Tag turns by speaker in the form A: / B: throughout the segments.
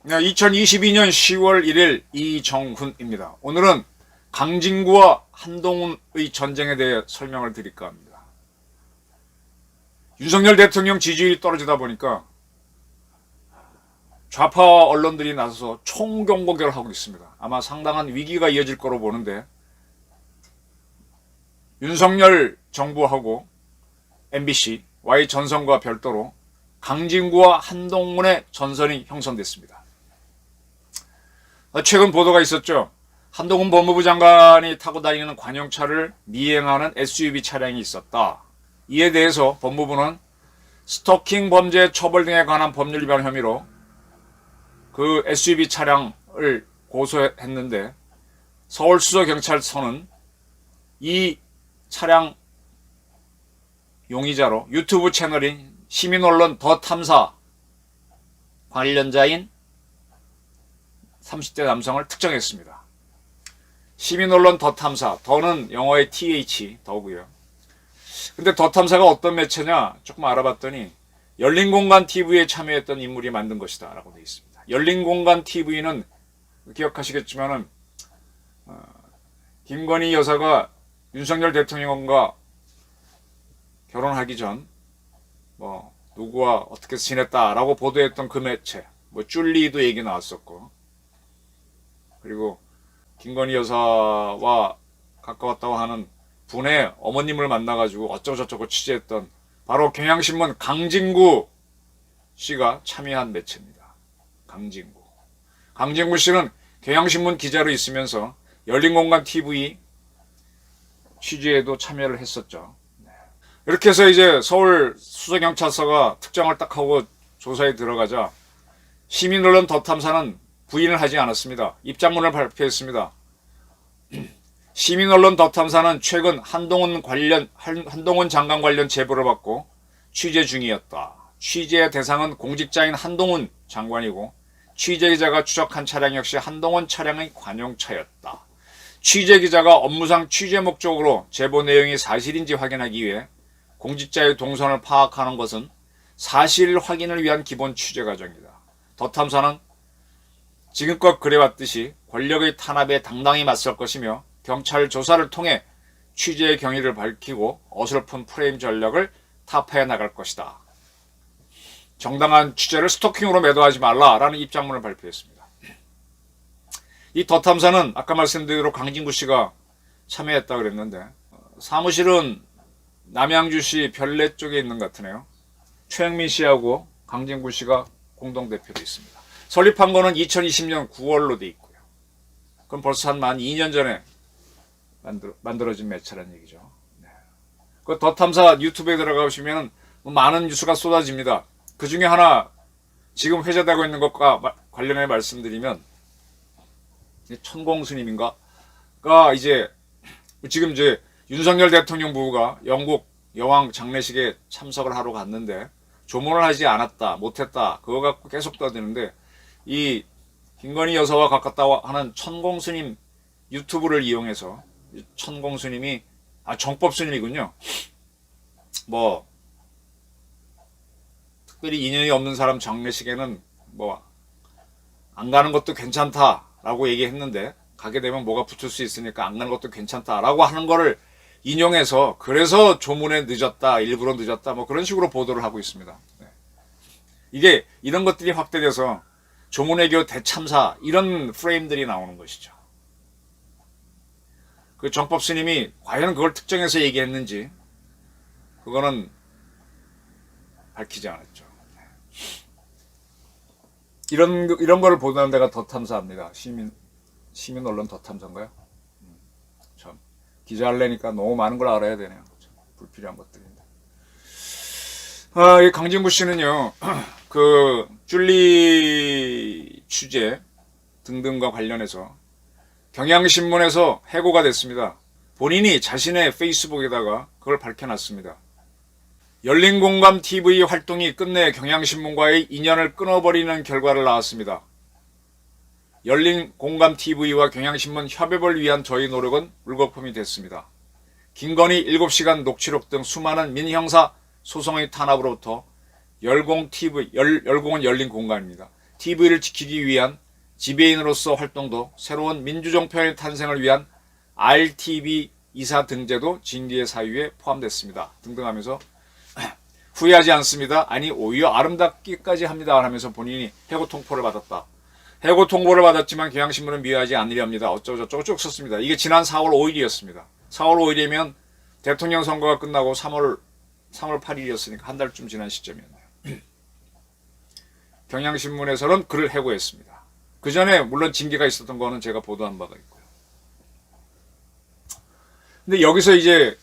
A: 2022년 10월 1일 이정훈입니다. 오늘은 강진구와 한동훈의 전쟁에 대해 설명을 드릴까 합니다. 윤석열 대통령 지지율이 떨어지다 보니까 좌파 언론들이 나서서 총경고를 하고 있습니다. 아마 상당한 위기가 이어질 거로 보는데, 윤석열 정부하고 MBC, Y전선과 별도로 강진구와 한동훈의 전선이 형성됐습니다. 최근 보도가 있었죠. 한동훈 법무부 장관이 타고 다니는 관용차를 미행하는 SUV 차량이 있었다. 이에 대해서 법무부는 스토킹 범죄 처벌 등에 관한 법률 위반 혐의로 그 SUV 차량을 고소했는데, 서울수서경찰서는 이 차량 용의자로 유튜브 채널인 시민언론 더 탐사 관련자인 30대 남성을 특정했습니다. 시민언론 더 탐사, 더는 영어의 TH, 더고요. 근데 더 탐사가 어떤 매체냐 조금 알아봤더니 열린공간 TV에 참여했던 인물이 만든 것이다 라고 되어 있습니다. 열린공간 TV는 기억하시겠지만은 김건희 여사가 윤석열 대통령과 결혼하기 전 누구와 어떻게 지냈다라고 보도했던 그 매체, 줄리도 얘기 나왔었고, 그리고 김건희 여사와 가까웠다고 하는 분의 어머님을 만나가지고 어쩌고저쩌고 취재했던 바로 경향신문 강진구 씨가 참여한 매체입니다. 강진구 씨는 경향신문 기자로 있으면서 열린공간 TV 취재에도 참여를 했었죠. 이렇게 해서 이제 서울 수서경찰서가 특정을 딱 하고 조사에 들어가자 시민언론 더 탐사는 부인을 하지 않았습니다. 입장문을 발표했습니다. 시민언론 더 탐사는 최근 한동훈 장관 관련 제보를 받고 취재 중이었다. 취재의 대상은 공직자인 한동훈 장관이고, 취재기자가 추적한 차량 역시 한동훈 차량의 관용차였다. 취재기자가 업무상 취재 목적으로 제보 내용이 사실인지 확인하기 위해 공직자의 동선을 파악하는 것은 사실 확인을 위한 기본 취재 과정이다. 더 탐사는 지금껏 그래왔듯이 권력의 탄압에 당당히 맞설 것이며, 경찰 조사를 통해 취재의 경위를 밝히고 어설픈 프레임 전략을 타파해 나갈 것이다. 정당한 취재를 스토킹으로 매도하지 말라라는 입장문을 발표했습니다. 이 더 탐사는 아까 말씀드린 대로 강진구 씨가 참여했다고 그랬는데, 사무실은 남양주시 별내 쪽에 있는 것 같으네요. 최영민 씨하고 강진구 씨가 공동대표도 있습니다. 설립한 거는 2020년 9월로 돼 있고요. 그럼 벌써 한 만 2년 전에 만들어진 매체라는 얘기죠. 네. 그 더 탐사 유튜브에 들어가시면 많은 뉴스가 쏟아집니다. 그 중에 하나 지금 회자되고 있는 것과 관련해 말씀드리면, 천공스님인가가 이제 지금 윤석열 대통령 부부가 영국 여왕 장례식에 참석을 하러 갔는데 조문을 하지 않았다, 못했다, 그거 갖고 계속 떠드는데, 이 김건희 여사와 가깝다고 하는 천공스님 유튜브를 이용해서 천공스님이 정법스님이군요. 특별히 인연이 없는 사람 장례식에는 안 가는 것도 괜찮다라고 얘기했는데, 가게 되면 뭐가 붙을 수 있으니까 안 가는 것도 괜찮다라고 하는 거를 인용해서, 그래서 조문에 늦었다, 일부러 늦었다, 그런 식으로 보도를 하고 있습니다. 이게 이런 것들이 확대돼서 조문외교 대참사, 이런 프레임들이 나오는 것이죠. 그 정법 스님이 과연 그걸 특정해서 얘기했는지 그거는 밝히지 않았죠. 이런 거를 보도하는 데가 더 탐사합니다. 시민 언론 더 탐사인가요? 참 기자 하려니까 너무 많은 걸 알아야 되네요. 참 불필요한 것들인데. 이 강진구 씨는요, 그 줄리 취재 등등과 관련해서 경향신문에서 해고가 됐습니다. 본인이 자신의 페이스북에다가 그걸 밝혀놨습니다. 열린공감 TV 활동이 끝내 경향신문과의 인연을 끊어버리는 결과를 낳았습니다. 열린공감TV와 경향신문 협업을 위한 저희 노력은 물거품이 됐습니다. 김건희 7시간 녹취록 등 수많은 민형사 소송의 탄압으로부터 열공은 열린 공간입니다. TV를 지키기 위한 지배인으로서 활동도 새로운 민주정표의 탄생을 위한 RTV 이사 등재도 징계의 사유에 포함됐습니다. 등등 하면서 후회하지 않습니다. 아니 오히려 아름답기까지 합니다. 하면서 본인이 해고 통보를 받았다. 해고 통보를 받았지만 경향신문은 미워하지 않으렵니다. 어쩌고저쩌고 쭉 썼습니다. 이게 지난 4월 5일이었습니다. 4월 5일이면 대통령 선거가 끝나고 3월 8일이었으니까 한 달쯤 지난 시점이었네요. 경향신문에서는 그를 해고했습니다. 그 전에 물론 징계가 있었던 거는 제가 보도한 바가 있고요. 근데 여기서 이제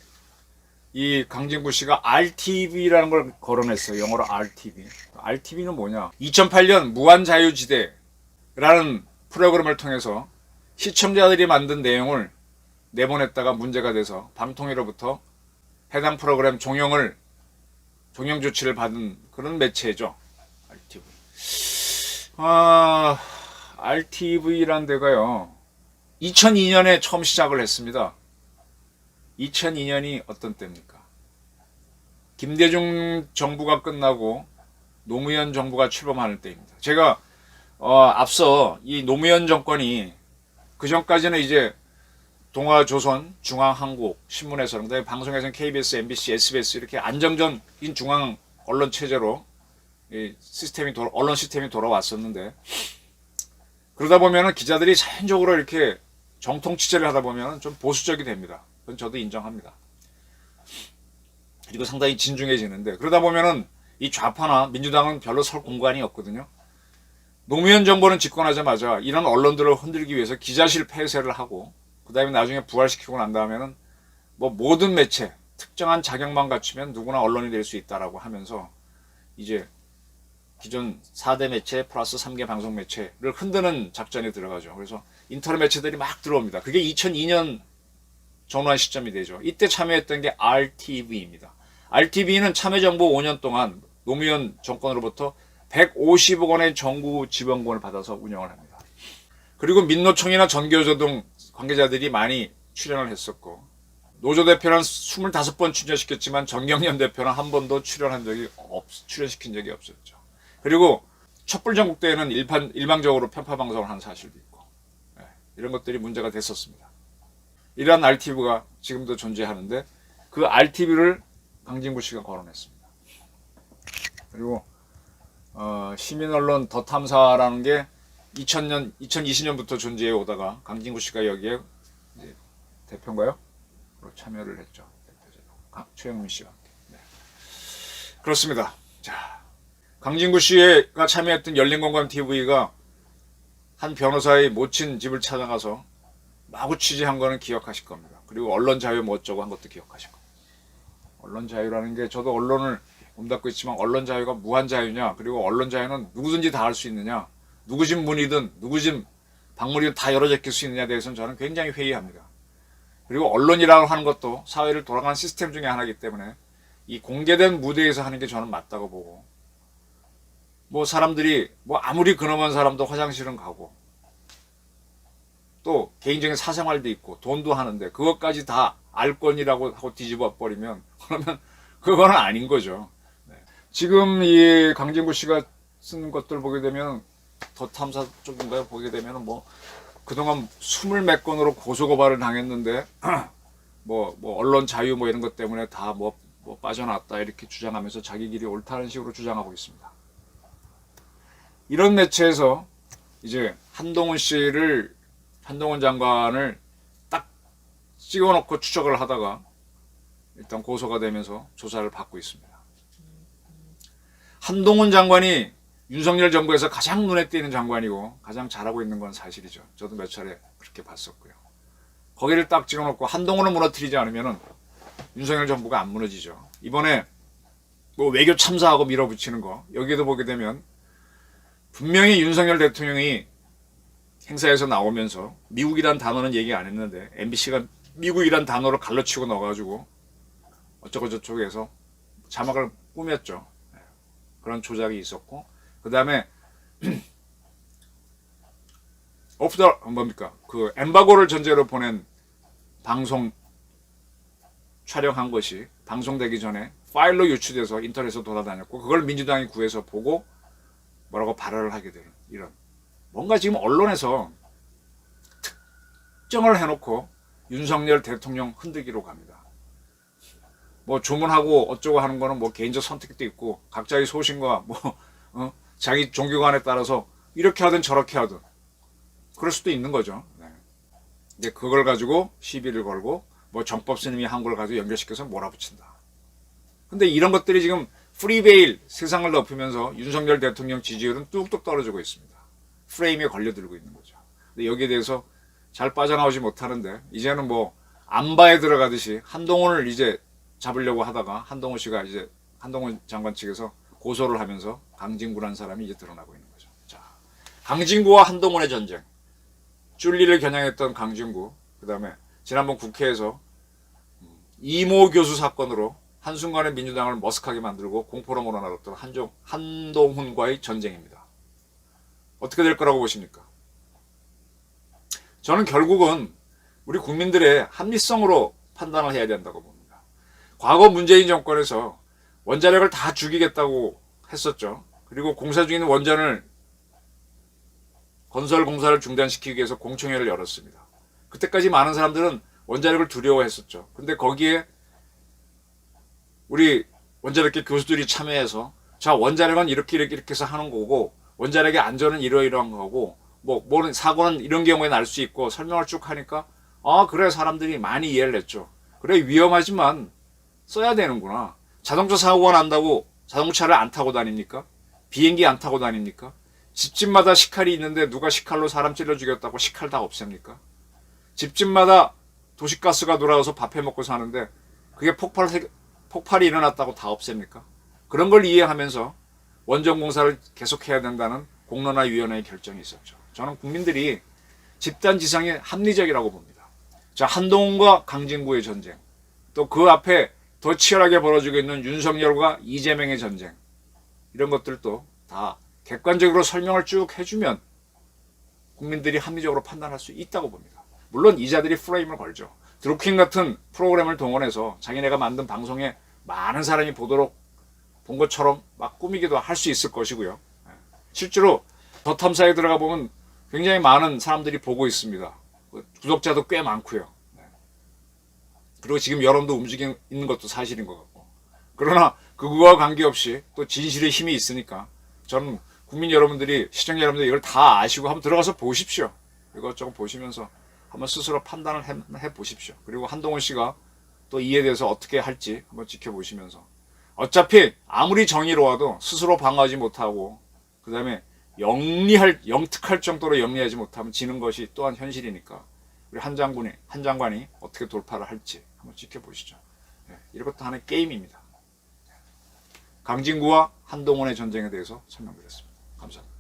A: 이 강진구 씨가 RTV라는 걸 거론했어요. 영어로 RTV. RTV는 뭐냐? 2008년 무한자유지대라는 프로그램을 통해서 시청자들이 만든 내용을 내보냈다가 문제가 돼서 방통위로부터 해당 프로그램 종영 조치를 받은 그런 매체죠. RTV. RTV란 데가요. 2002년에 처음 시작을 했습니다. 2002년이 어떤 때입니까? 김대중 정부가 끝나고 노무현 정부가 출범하는 때입니다. 제가 앞서 이 노무현 정권이 그 전까지는 이제 동아조선, 중앙한국, 신문에서는 그다음에 방송에서는 KBS, MBC, SBS 이렇게 안정적인 중앙 언론 체제로 이 언론 시스템이 돌아왔었는데 그러다 보면은 기자들이 자연적으로 이렇게 정통 취재를 하다 보면 좀 보수적이 됩니다. 그건 저도 인정합니다. 그리고 상당히 진중해지는데 그러다 보면은 이 좌파나 민주당은 별로 설 공간이 없거든요. 노무현 정부는 집권하자마자 이런 언론들을 흔들기 위해서 기자실 폐쇄를 하고 그 다음에 나중에 부활시키고 난 다음에는 뭐 모든 매체 특정한 자격만 갖추면 누구나 언론이 될 수 있다라고 하면서 이제 기존 4대 매체 플러스 3개 방송 매체를 흔드는 작전에 들어가죠. 그래서 인터넷 매체들이 막 들어옵니다. 그게 2002년 전환 시점이 되죠. 이때 참여했던 게 RTV입니다. RTV는 참여정부 5년 동안 노무현 정권으로부터 150억 원의 정부 지원금을 받아서 운영을 합니다. 그리고 민노총이나 전교조 등 관계자들이 많이 출연을 했었고 노조 대표는 25번 출연시켰지만 정경련 대표는 한 번도 출연시킨 적이 없었죠. 그리고 촛불전국 때에는 일방적으로 편파 방송을 한 사실도 있고 이런 것들이 문제가 됐었습니다. 이러한 RTV가 지금도 존재하는데 그 RTV를 강진구 씨가 거론했습니다. 그리고 시민언론 더 탐사라는 게 2020년부터 존재해 오다가 강진구 씨가 여기에 대표인가요? 참여를 했죠. 최영민 씨와 함께. 네. 그렇습니다. 자, 강진구 씨가 참여했던 열린공감TV가 한 변호사의 모친 집을 찾아가서 마구 취재한 거는 기억하실 겁니다. 그리고 언론 자유 뭐 어쩌고 한 것도 기억하실 겁니다. 언론 자유라는 게 저도 언론을 몸담고 있지만 언론 자유가 무한 자유냐, 그리고 언론 자유는 누구든지 다 할 수 있느냐, 누구 집 문이든 누구 집 방문이든 다 열어 제낄 수 있느냐에 대해서는 저는 굉장히 회의합니다. 그리고 언론이라고 하는 것도 사회를 돌아가는 시스템 중에 하나이기 때문에 이 공개된 무대에서 하는 게 저는 맞다고 보고, 뭐 사람들이 뭐 아무리 근엄한 사람도 화장실은 가고 또 개인적인 사생활도 있고 돈도 하는데 그것까지 다 알권이라고 하고 뒤집어 버리면 그러면 그거는 아닌 거죠. 네. 지금 이 강진구 씨가 쓴 것들 보게 되면 더 탐사 쪽인가요? 보게 되면 뭐 그동안 20몇 건으로 고소고발을 당했는데 뭐 언론 자유 뭐 이런 것 때문에 다 뭐 빠져나왔다 이렇게 주장하면서 자기 길이 옳다는 식으로 주장하고 있습니다. 이런 매체에서 이제 한동훈 장관을 딱 찍어놓고 추적을 하다가 일단 고소가 되면서 조사를 받고 있습니다. 한동훈 장관이 윤석열 정부에서 가장 눈에 띄는 장관이고 가장 잘하고 있는 건 사실이죠. 저도 몇 차례 그렇게 봤었고요. 거기를 딱 찍어놓고 한동훈을 무너뜨리지 않으면 윤석열 정부가 안 무너지죠. 이번에 뭐 외교 참사하고 밀어붙이는 거 여기에도 보게 되면 분명히 윤석열 대통령이 행사에서 나오면서 미국이란 단어는 얘기 안 했는데 MBC가 미국이란 단어를 갈라치고 넣어가지고 어쩌고저쩌고 해서 자막을 꾸몄죠. 그런 조작이 있었고 그 다음에 뭡니까? 그 엠바고를 전제로 보낸 방송 촬영한 것이 방송되기 전에 파일로 유출돼서 인터넷에서 돌아다녔고 그걸 민주당이 구해서 보고 뭐라고 발언을 하게 되는 이런 뭔가 지금 언론에서 특정을 해놓고 윤석열 대통령 흔들기로 갑니다. 뭐 조문하고 어쩌고 하는 거는 뭐 개인적 선택도 있고 각자의 소신과 뭐 자기 종교관에 따라서 이렇게 하든 저렇게 하든 그럴 수도 있는 거죠. 네. 이제 그걸 가지고 시비를 걸고 뭐 정법 스님이 한 걸 가지고 연결시켜서 몰아붙인다. 근데 이런 것들이 지금 프리베일 세상을 덮으면서 윤석열 대통령 지지율은 뚝뚝 떨어지고 있습니다. 프레임에 걸려들고 있는 거죠. 근데 여기에 대해서 잘 빠져나오지 못하는데 이제는 뭐 안바에 들어가듯이 한동훈을 이제 잡으려고 하다가 한동훈 씨가 이제 한동훈 장관 측에서 고소를 하면서 강진구라는 사람이 이제 드러나고 있는 거죠. 자, 강진구와 한동훈의 전쟁. 쭌리를 겨냥했던 강진구, 그 다음에 지난번 국회에서 이모 교수 사건으로 한순간에 민주당을 머쓱하게 만들고 공포로 몰아넣었던 한동훈과의 전쟁입니다. 어떻게 될 거라고 보십니까? 저는 결국은 우리 국민들의 합리성으로 판단을 해야 된다고 봅니다. 과거 문재인 정권에서 원자력을 다 죽이겠다고 했었죠. 그리고 공사 중인 원전을 건설 공사를 중단시키기 위해서 공청회를 열었습니다. 그때까지 많은 사람들은 원자력을 두려워했었죠. 근데 거기에 우리 원자력계 교수들이 참여해서 자, 원자력은 이렇게 해서 하는 거고 원자력의 안전은 이러이러한 거고 뭐 사고는 이런 경우에 날 수 있고 설명을 쭉 하니까 그래 사람들이 많이 이해를 했죠. 그래 위험하지만 써야 되는구나. 자동차 사고가 난다고 자동차를 안 타고 다닙니까? 비행기 안 타고 다닙니까? 집집마다 식칼이 있는데 누가 식칼로 사람 찔러 죽였다고 식칼 다 없앱니까? 집집마다 도시가스가 돌아와서 밥 해먹고 사는데 그게 폭발이 일어났다고 다 없앱니까? 그런 걸 이해하면서 원전 공사를 계속해야 된다는 공론화위원회의 결정이 있었죠. 저는 국민들이 집단지상이 합리적이라고 봅니다. 자, 한동훈과 강진구의 전쟁, 또 그 앞에 더 치열하게 벌어지고 있는 윤석열과 이재명의 전쟁, 이런 것들도 다 객관적으로 설명을 쭉 해주면 국민들이 합리적으로 판단할 수 있다고 봅니다. 물론 이자들이 프레임을 걸죠. 드루킹 같은 프로그램을 동원해서 자기네가 만든 방송에 많은 사람이 보도록 본 것처럼 막 꾸미기도 할 수 있을 것이고요. 실제로 더 탐사에 들어가 보면 굉장히 많은 사람들이 보고 있습니다. 구독자도 꽤 많고요. 그리고 지금 여론도 움직이고 있는 것도 사실인 것 같고. 그러나 그거와 관계없이 또 진실의 힘이 있으니까 저는 국민 여러분들이, 시청자 여러분들이 이걸 다 아시고 한번 들어가서 보십시오. 이것저것 보시면서 한번 스스로 판단을 해 보십시오. 그리고 한동훈 씨가 또 이에 대해서 어떻게 할지 한번 지켜보시면서 어차피 아무리 정의로워도 스스로 방어하지 못하고 그 다음에 영특할 정도로 영리하지 못하면 지는 것이 또한 현실이니까 우리 한 장관이 어떻게 돌파를 할지 한번 지켜보시죠. 이것도 하나의 게임입니다. 강진구와 한동훈의 전쟁에 대해서 설명드렸습니다. 감사합니다.